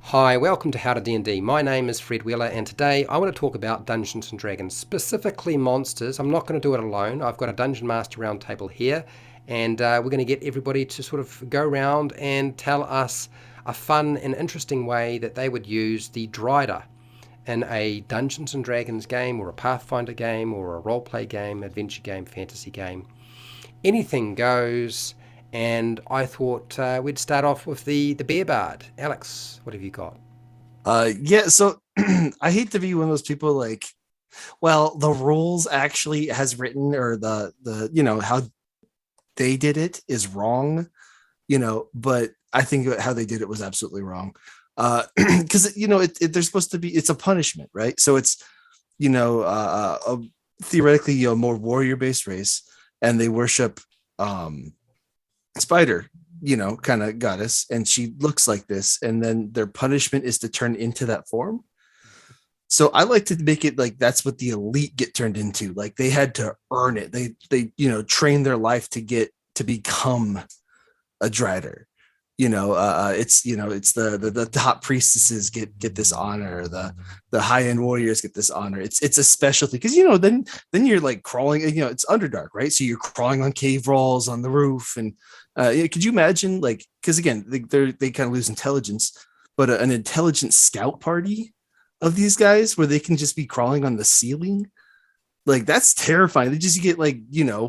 Hi, welcome to How to D&D. My name is Fred Wheeler, and today I want to talk about Dungeons and Dragons, specifically monsters. I'm not going to do it alone. I've got a Dungeon Master Roundtable here, and we're going to get everybody to sort of go around and tell us a fun and interesting way that they would use the Drider in a Dungeons and Dragons game, or a Pathfinder game, or a roleplay game, adventure game, fantasy game. Anything goes. And I thought we'd start off with the beer bard. Alex, what have you got? So I hate to be one of those people like, well, the rules actually has written, or the how they did it is wrong, but I think how they did it was absolutely wrong. Because they're supposed to be, it's a punishment, right? So it's theoretically a more warrior based race, and they worship Spider, kind of goddess, and she looks like this, and then their punishment is to turn into that form. So I like to make it like that's what the elite get turned into. Like they had to earn it. They train their life to become a Drider. It's the top priestesses get this honor. The high end warriors get this honor. It's a specialty because then you're like crawling. It's Underdark, right? So you're crawling on cave walls on the roof, and could you imagine, like, because again they kind of lose intelligence, but an intelligent scout party of these guys where they can just be crawling on the ceiling, like that's terrifying. They just get like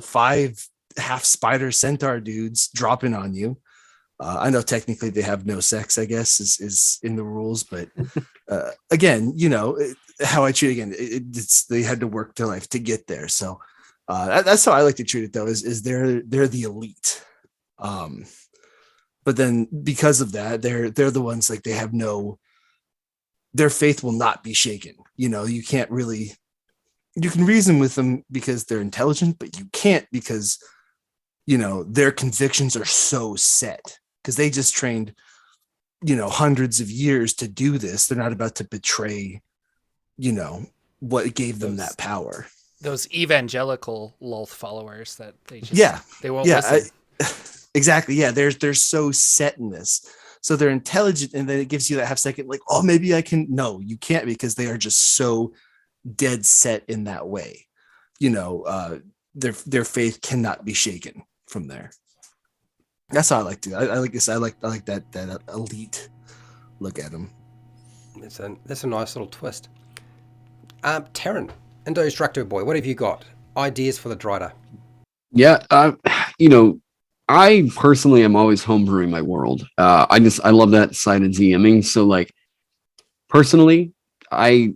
five half spider centaur dudes dropping on you. I know technically they have no sex, I guess, is in the rules, but again, how I treat it again, it's they had to work their life to get there. So that's how I like to treat it, though. Is they're the elite, but then because of that, they're the ones like they have no, their faith will not be shaken. You can't really, you can reason with them because they're intelligent, but you can't because their convictions are so set because they just trained hundreds of years to do this. They're not about to betray what gave them those that power. those evangelical Lolth followers that Yeah, they won't yeah, listen. exactly. Yeah, they're so set in this, so they're intelligent, and then it gives you that half second like, oh, maybe I can. No, you can't, because they are just so dead set in that way. Their faith cannot be shaken from there. That's how I like to. I like this. I like that elite look at them. That's a nice little twist. Taryn, Indestructoboy, what have you got? Ideas for the Drider? Yeah, you know, I personally am always homebrewing my world. I love that side of DMing. So like personally, I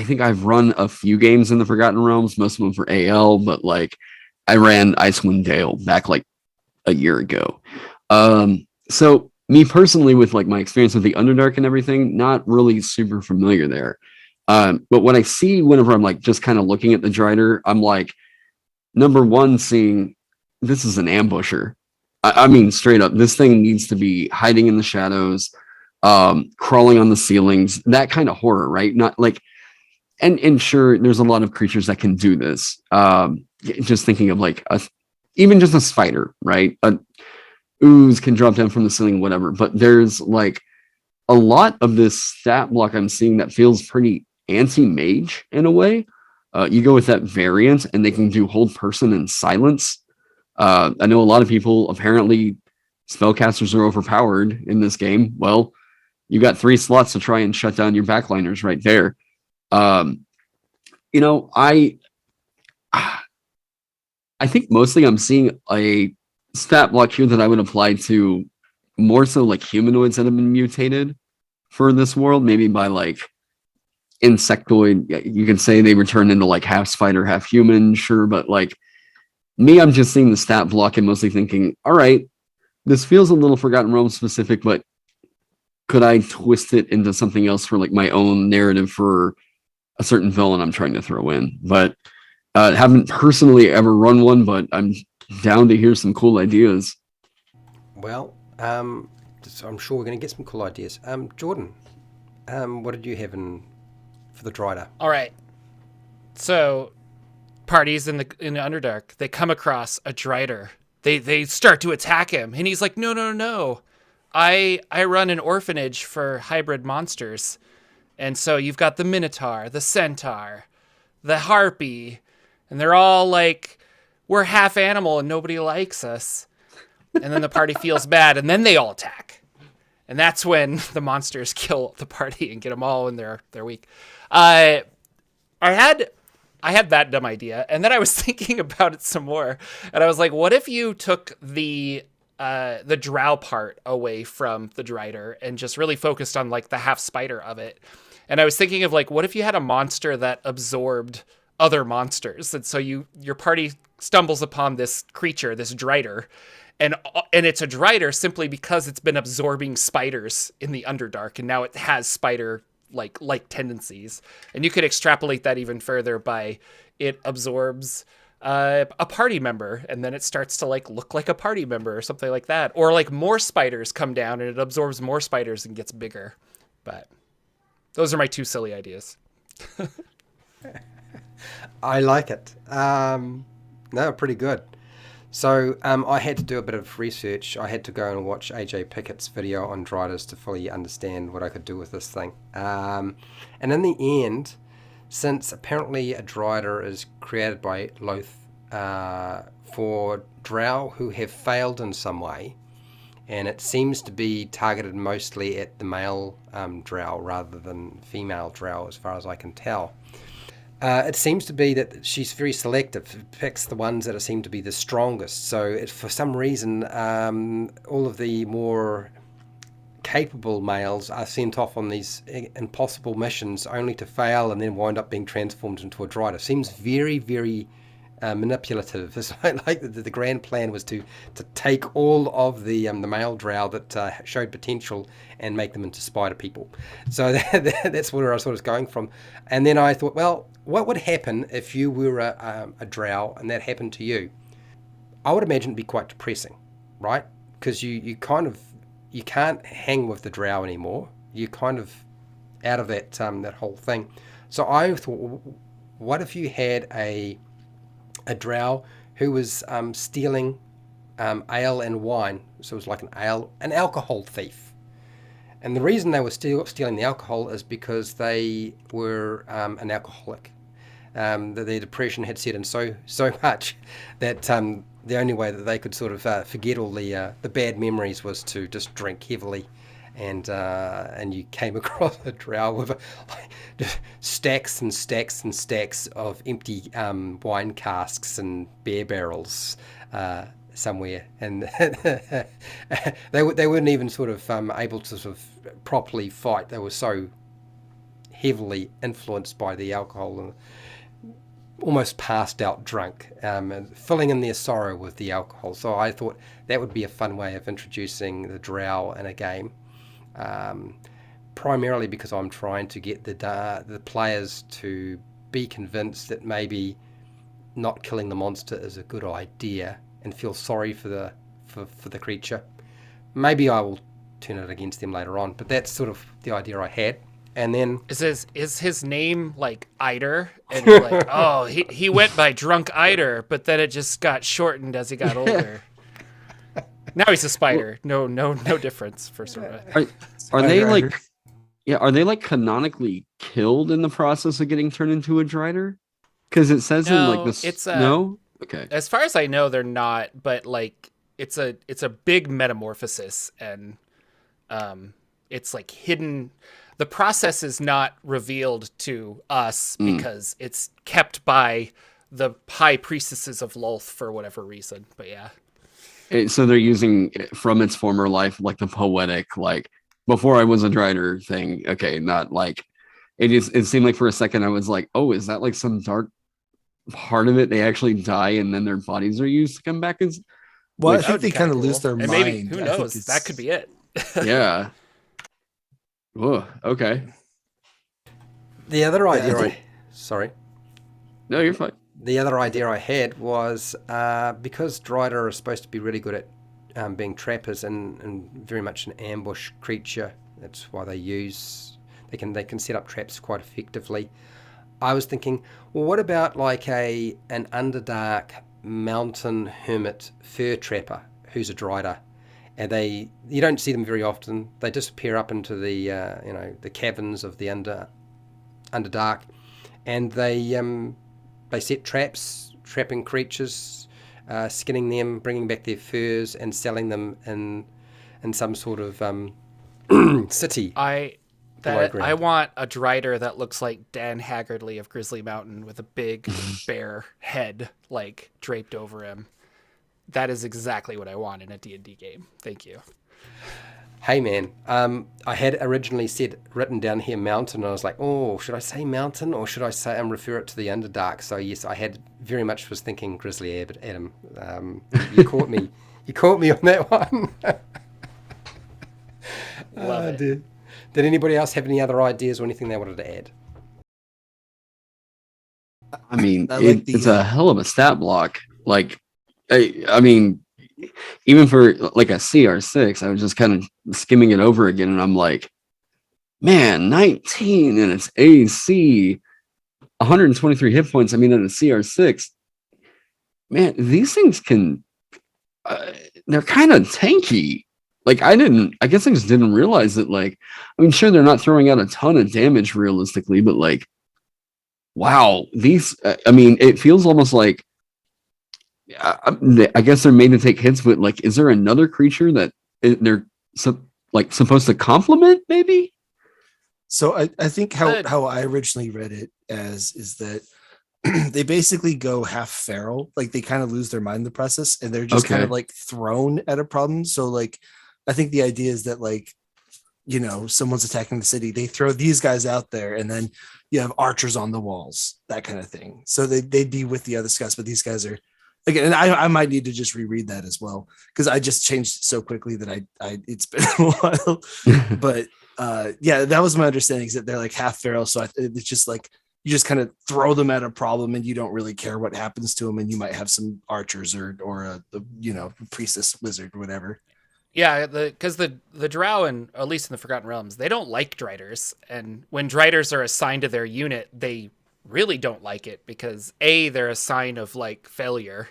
think I've run a few games in the Forgotten Realms, most of them for AL, but like I ran Icewind Dale back like a year ago. So me personally, with like my experience with the Underdark and everything, not really super familiar there. But when I see, whenever I'm like just kind of looking at the Drider, I'm like, number one, seeing this is an ambusher. I mean, straight up, this thing needs to be hiding in the shadows, crawling on the ceilings, that kind of horror, right? Not like, and sure, there's a lot of creatures that can do this. Just thinking of like even just a spider, right? A ooze can drop down from the ceiling, whatever. But there's like a lot of this stat block I'm seeing that feels pretty anti-mage in a way. You go with that variant, and they can do hold person and silence. I know a lot of people, apparently spellcasters are overpowered in this game. Well, you got 3 slots to try and shut down your backliners right there. Um, you know, I think mostly I'm seeing a stat block here that I would apply to more so like humanoids that have been mutated for this world, maybe by like insectoid. You can say they return into like half spider, half human, sure, but like me, I'm just seeing the stat block and mostly thinking, all right, this feels a little Forgotten Realms specific, but could I twist it into something else for like my own narrative for a certain villain I'm trying to throw in? But haven't personally ever run one, but I'm down to hear some cool ideas. Well, so I'm sure we're going to get some cool ideas. Jordan, what did you have for the Drider? All right. So parties in the Underdark, they come across a Drider. They start to attack him, and he's like, no, no, no, no. I run an orphanage for hybrid monsters. And so you've got the Minotaur, the Centaur, the Harpy, and they're all like, we're half animal and nobody likes us. And then the party feels bad, and then they all attack. And that's when the monsters kill the party and get them all in their weak. I had that dumb idea, and then I was thinking about it some more, and I was like, what if you took the drow part away from the Drider and just really focused on like the half spider of it? And I was thinking of like, what if you had a monster that absorbed other monsters, and so your party stumbles upon this creature, this Drider, and it's a Drider simply because it's been absorbing spiders in the Underdark, and now it has spider like tendencies. And you could extrapolate that even further by it absorbs a party member, and then it starts to like look like a party member or something like that. Or like more spiders come down and it absorbs more spiders and gets bigger. But those are my two silly ideas. I like it. No, pretty good. So I had to do a bit of research. I had to go and watch AJ Pickett's video on Driders to fully understand what I could do with this thing. And in the end, since apparently a Drider is created by Loth for drow who have failed in some way, and it seems to be targeted mostly at the male drow rather than female drow as far as I can tell. It seems to be that she's very selective. It picks the ones that seem to be the strongest. So for some reason, all of the more capable males are sent off on these impossible missions only to fail and then wind up being transformed into a Drider. Seems very, very manipulative. It's like the grand plan was to take all of the male drow that showed potential and make them into spider people. So that's where I was sort of going from. And then I thought, well, what would happen if you were a drow and that happened to you? I would imagine it'd be quite depressing, right? Because you can't hang with the drow anymore. You're kind of out of that whole thing. So I thought, what if you had a drow who was stealing ale and wine? So it was like an alcohol thief. And the reason they were stealing the alcohol is because they were an alcoholic. That their depression had set in so much that the only way that they could sort of forget all the bad memories was to just drink heavily. And you came across a drow with just stacks and stacks and stacks of empty wine casks and beer barrels somewhere, and they weren't even sort of able to sort of properly fight. They were so heavily influenced by the alcohol and almost passed out drunk, and filling in their sorrow with the alcohol. So I thought that would be a fun way of introducing the drow in a game. Primarily because I'm trying to get the players to be convinced that maybe not killing the monster is a good idea and feel sorry for the creature. Maybe I will turn it against them later on, but that's sort of the idea I had. And then is his name like Eider? And you're like, oh, he went by Drunk Eider, but then it just got shortened as he got older. Now he's a spider. No difference for sort of. Are they like? Yeah, are they like canonically killed in the process of getting turned into a Drider? Because it says in like this. No. Okay. As far as I know, they're not. But like, it's a big metamorphosis, and it's like hidden. The process is not revealed to us because it's kept by the high priestesses of Lolth for whatever reason. But yeah. So they're using from its former life, like the poetic, like before I was a Drider thing. Okay, not like it seemed like for a second I was like, oh, is that like some dark part of it? They actually die and then their bodies are used to come back as. Well, I think they kind of cool. lose their and mind. Maybe who knows? That could be it. Yeah. Oh, okay. The other idea sorry. No, you're fine. The other idea I had was because Drider are supposed to be really good at being trappers and very much an ambush creature. That's why they can set up traps quite effectively. I was thinking, well, what about like an Underdark mountain hermit fur trapper who's a Drider, and you don't see them very often. They disappear up into the the caverns of the Underdark, and they set traps, trapping creatures, skinning them, bringing back their furs, and selling them in some sort of city. I want a Drider that looks like Dan Haggardly of Grizzly Mountain with a big bear head like draped over him. That is exactly what I want in a D&D game. Thank you. Hey man, I had originally written down here mountain, and I was like, oh, should I say mountain or should I say refer it to the Underdark? So yes, I had very much was thinking Grizzly Adam. You caught me. You caught me on that one. Love it. Did anybody else have any other ideas or anything they wanted to add? I mean, it's a hell of a stat block. Like, I mean, even for like a CR6, I was just kind of skimming it over again, and I'm like, man, 19 and it's AC, 123 hit points. I mean, in a CR6, man, these things can, they're kind of tanky. Like, I guess I just didn't realize that, like, I mean, sure, they're not throwing out a ton of damage realistically, but like, wow, these, I mean, it feels almost like, I guess they're made to take hits, but like, is there another creature that they're supposed to complement maybe? So I think how I originally read it is that they basically go half feral, like they kind of lose their mind in the process, and they're just kind of like thrown at a problem. So like, I think the idea is that like, someone's attacking the city, they throw these guys out there, and then you have archers on the walls, that kind of thing. So they'd be with the other scouts, but these guys are, again, and I might need to just reread that as well, because I just changed so quickly that it's been a while. But yeah, that was my understanding, is that they're like half feral. So it's just like, you just kind of throw them at a problem, and you don't really care what happens to them. And you might have some archers or a priestess wizard or whatever. Yeah, because the drow, and at least in the Forgotten Realms, they don't like driders. And when driders are assigned to their unit, they really don't like it, because A, they're a sign of like failure,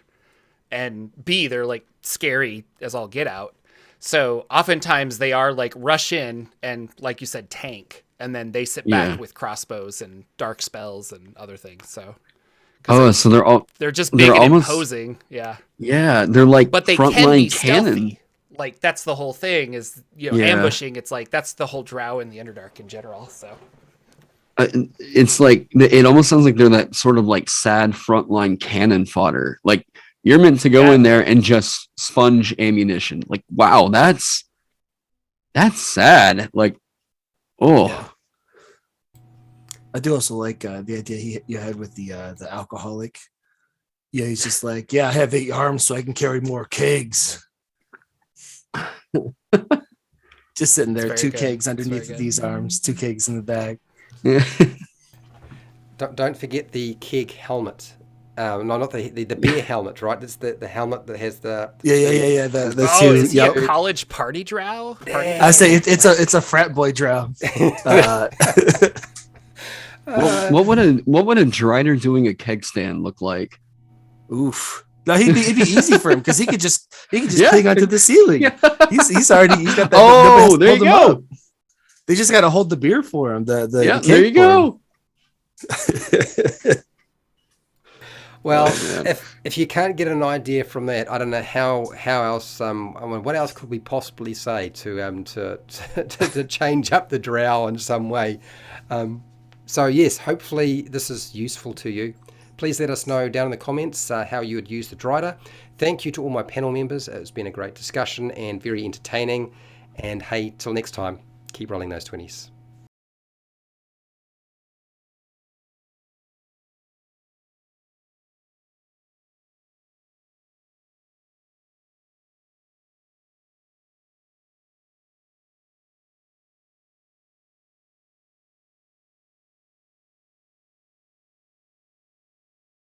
and B, they're like scary as all get out. So oftentimes they are like rush in and, like you said, tank, and then they sit back with crossbows and dark spells and other things. So so they're just big and imposing. Yeah, they're like, but they can be stealthy. Like, that's the whole thing, is ambushing. It's like, that's the whole drow in the Underdark in general. So it's like, it almost sounds like they're that sort of like sad frontline cannon fodder. Like, you're meant to go in there and just sponge ammunition. Like, wow, that's sad. Like, I do also like the idea you had with the alcoholic. Yeah, he's just like, I have 8 arms, so I can carry more kegs. Just sitting there, 2 kegs underneath these arms, 2 kegs in the bag. Don't forget the keg helmet. No, not the beer helmet, right? It's the helmet that has the is he a college party drow? I say it's a frat boy drow. What would a Drider doing a keg stand look like? Oof. No, it'd be easy for him, because he could just cling onto the ceiling. Yeah. He's got that. Oh, there you go. They just got to hold the beer for him. The there you go. Well, if you can't get an idea from that, I don't know how else. What else could we possibly say to change up the drow in some way? So yes, hopefully this is useful to you. Please let us know down in the comments how you would use the Drider. Thank you to all my panel members. It's been a great discussion and very entertaining. And hey, till next time, keep rolling those 20s.